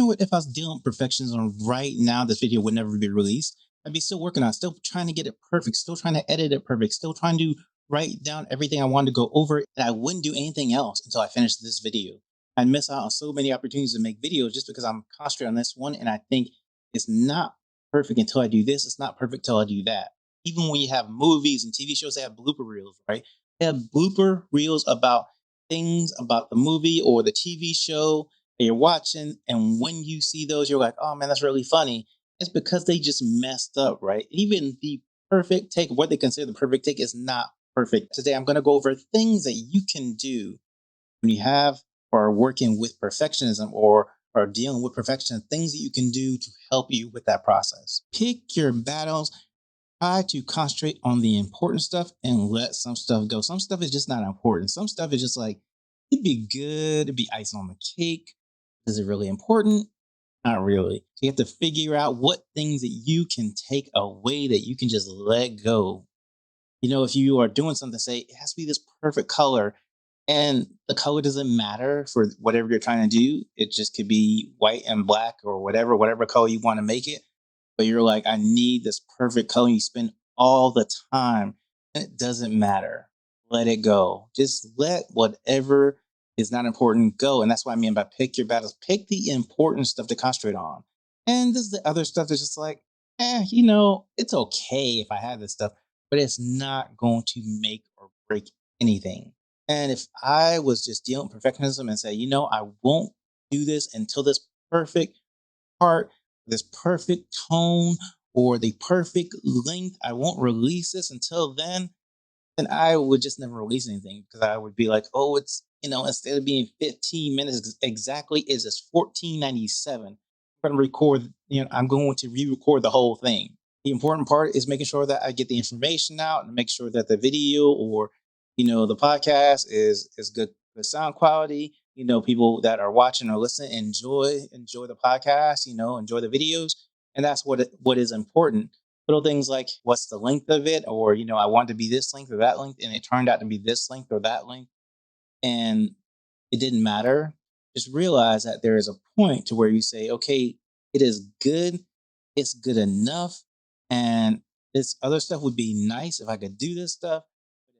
what? If I was dealing with perfectionism right now, this video would never be released. I'd be still working on it, still trying to get it perfect, still trying to edit it perfect, still trying to write down everything I wanted to go over. And I wouldn't do anything else until I finished this video. I miss out on so many opportunities to make videos just because I'm concentrated on this one. And I think it's not perfect until I do this. It's not perfect until I do that. Even when you have movies and TV shows, they have blooper reels, right? They have blooper reels about things about the movie or the TV show that you're watching. And when you see those, you're like, oh man, that's really funny. It's because they just messed up, right? Even the perfect take, what they consider the perfect take, is not perfect. Today, I'm going to go over things that you can do when you have or are working with perfectionism or are dealing with perfection, things that you can do to help you with that process. Pick your battles. Try to concentrate on the important stuff and let some stuff go. Some stuff is just not important. Some stuff is just like, it'd be good. It'd be icing on the cake. Is it really important? Not really. You have to figure out what things that you can take away that you can just let go. You know, if you are doing something, say it has to be this perfect color, and the color doesn't matter for whatever you're trying to do. It just could be white and black or whatever color you want to make it. But you're like, I need this perfect color. You spend all the time and it doesn't matter. Let it go. Just let whatever is not important go. And that's what I mean by pick your battles. Pick the important stuff to concentrate on. And this is the other stuff that's just like, it's okay if I have this stuff, but it's not going to make or break anything. And if I was just dealing with perfectionism and say, I won't do this until this perfect part, this perfect tone, or the perfect length, I won't release this until then I would just never release anything because I would be like, oh, it's, instead of being 15 minutes exactly, is this 1497. I'm going to record, I'm going to re-record the whole thing. The important part is making sure that I get the information out and make sure that the video or, the podcast is good with sound quality. People that are watching or listening enjoy the podcast, enjoy the videos. And that's what is important. Little things like what's the length of it, or, I want to be this length or that length, and it turned out to be this length or that length. And it didn't matter. Just realize that there is a point to where you say, okay, it is good. It's good enough. And this other stuff would be nice if I could do this stuff.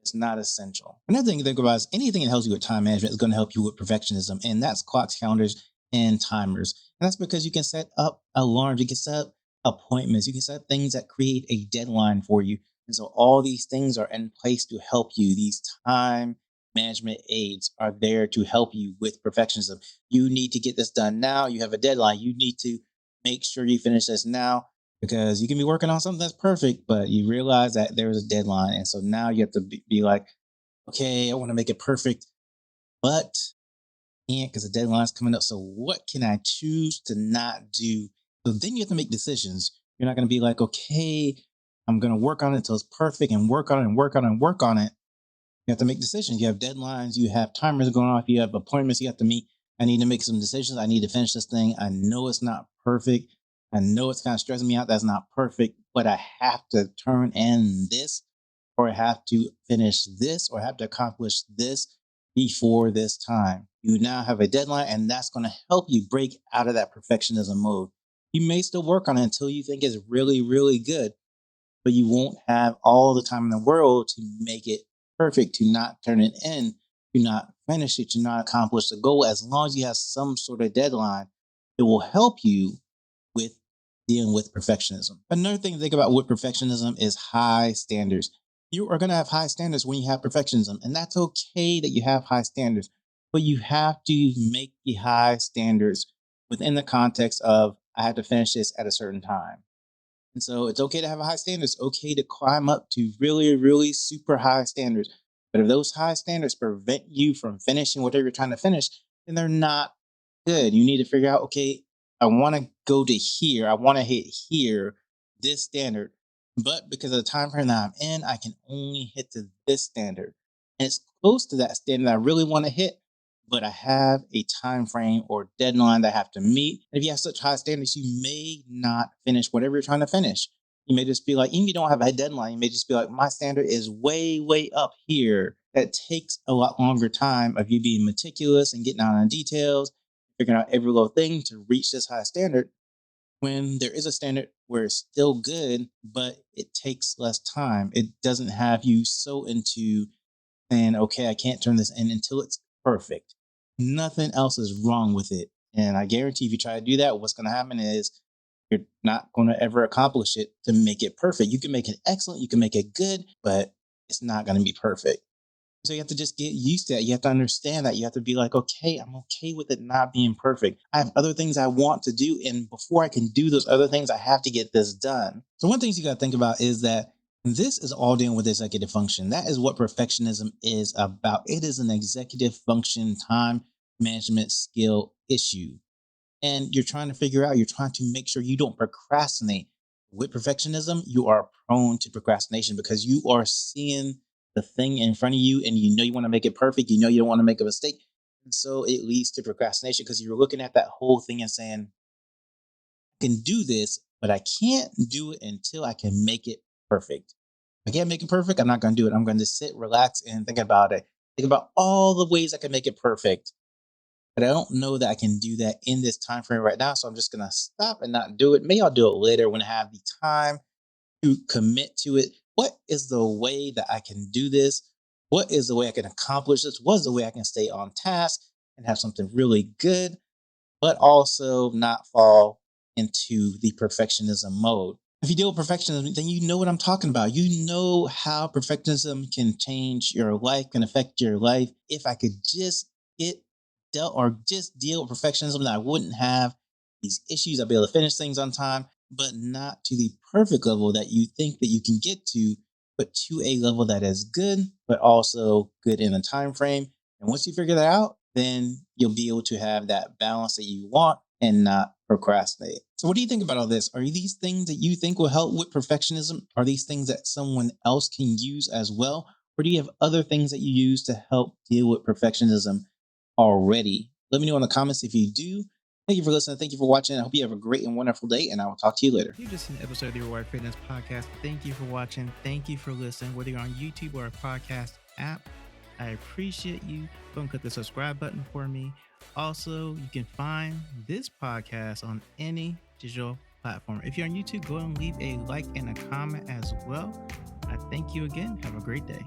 It's not essential. Another thing to think about is anything that helps you with time management is going to help you with perfectionism. And that's clocks, calendars, and timers. And that's because you can set up alarms. You can set up appointments. You can set up things that create a deadline for you. And so all these things are in place to help you. These time management aids are there to help you with perfectionism. You need to get this done now. You have a deadline. You need to make sure you finish this now. Because you can be working on something that's perfect, but you realize that there's a deadline. And so now you have to be like, okay, I want to make it perfect, but can't because the deadline's coming up. So what can I choose to not do? So then you have to make decisions. You're not going to be like, okay, I'm going to work on it until it's perfect and work on it and work on it and work on it. You have to make decisions. You have deadlines. You have timers going off. You have appointments you have to meet. I need to make some decisions. I need to finish this thing. I know it's not perfect. I know it's kind of stressing me out. That's not perfect, but I have to turn in this, or I have to finish this, or I have to accomplish this before this time. You now have a deadline, and that's going to help you break out of that perfectionism mode. You may still work on it until you think it's really, really good, but you won't have all the time in the world to make it perfect, to not turn it in, to not finish it, to not accomplish the goal. As long as you have some sort of deadline, it will help you with dealing with perfectionism. Another thing to think about with perfectionism is high standards. You are going to have high standards when you have perfectionism, and that's okay that you have high standards, but you have to make the high standards within the context of, I have to finish this at a certain time. And so it's okay to have a high standard. It's okay to climb up to really, really super high standards. But if those high standards prevent you from finishing whatever you're trying to finish, then they're not good. You need to figure out, okay, I want to go to here. I want to hit here, this standard. But because of the time frame that I'm in, I can only hit to this standard. And it's close to that standard that I really want to hit, but I have a time frame or deadline that I have to meet. And if you have such high standards, you may not finish whatever you're trying to finish. You may just be like, even if you don't have a deadline, you may just be like, my standard is way, way up here. That takes a lot longer time of you being meticulous and getting out on details, figuring out every little thing to reach this high standard when there is a standard where it's still good, but it takes less time. It doesn't have you so into saying, okay, I can't turn this in until it's perfect. Nothing else is wrong with it. And I guarantee if you try to do that, what's going to happen is you're not going to ever accomplish it to make it perfect. You can make it excellent, you can make it good, but it's not going to be perfect. So you have to just get used to that. You have to understand that. You have to be like, okay, I'm okay with it not being perfect. I have other things I want to do. And before I can do those other things, I have to get this done. So one thing you got to think about is that this is all dealing with executive function. That is what perfectionism is about. It is an executive function, time management skill issue. And you're trying to figure out, you're trying to make sure you don't procrastinate. With perfectionism, you are prone to procrastination because you are seeing the thing in front of you and you know you want to make it perfect. You know you don't want to make a mistake. And so it leads to procrastination because you're looking at that whole thing and saying, I can do this, but I can't do it until I can make it perfect. If I can't make it perfect, I'm not going to do it. I'm going to sit, relax, and think about it. Think about all the ways I can make it perfect, but I don't know that I can do that in this time frame right now. So I'm just gonna stop and not do it. Maybe I'll do it later when I have the time to commit to it. What is the way that I can do this? What is the way I can accomplish this? What is the way I can stay on task and have something really good, but also not fall into the perfectionism mode? If you deal with perfectionism, then you know what I'm talking about. You know how perfectionism can change your life, can affect your life. If I could just get dealt or just deal with perfectionism, then I wouldn't have these issues. I'd be able to finish things on time, but not to the perfect level that you think that you can get to, but to a level that is good, but also good in the time frame. And once you figure that out, then you'll be able to have that balance that you want and not procrastinate. So, what do you think about all this? Are these things that you think will help with perfectionism? Are these things that someone else can use as well? Or do you have other things that you use to help deal with perfectionism already? Let me know in the comments if you do. Thank you for listening. Thank you for watching. I hope you have a great and wonderful day, and I will talk to you later. You just seen an episode of the Rewired Fitness Podcast. Thank you for watching. Thank you for listening, whether you're on YouTube or a podcast app. I appreciate you. Go and click the subscribe button for me. Also, you can find this podcast on any digital platform. If you're on YouTube, go and leave a like and a comment as well. I thank you again. Have a great day.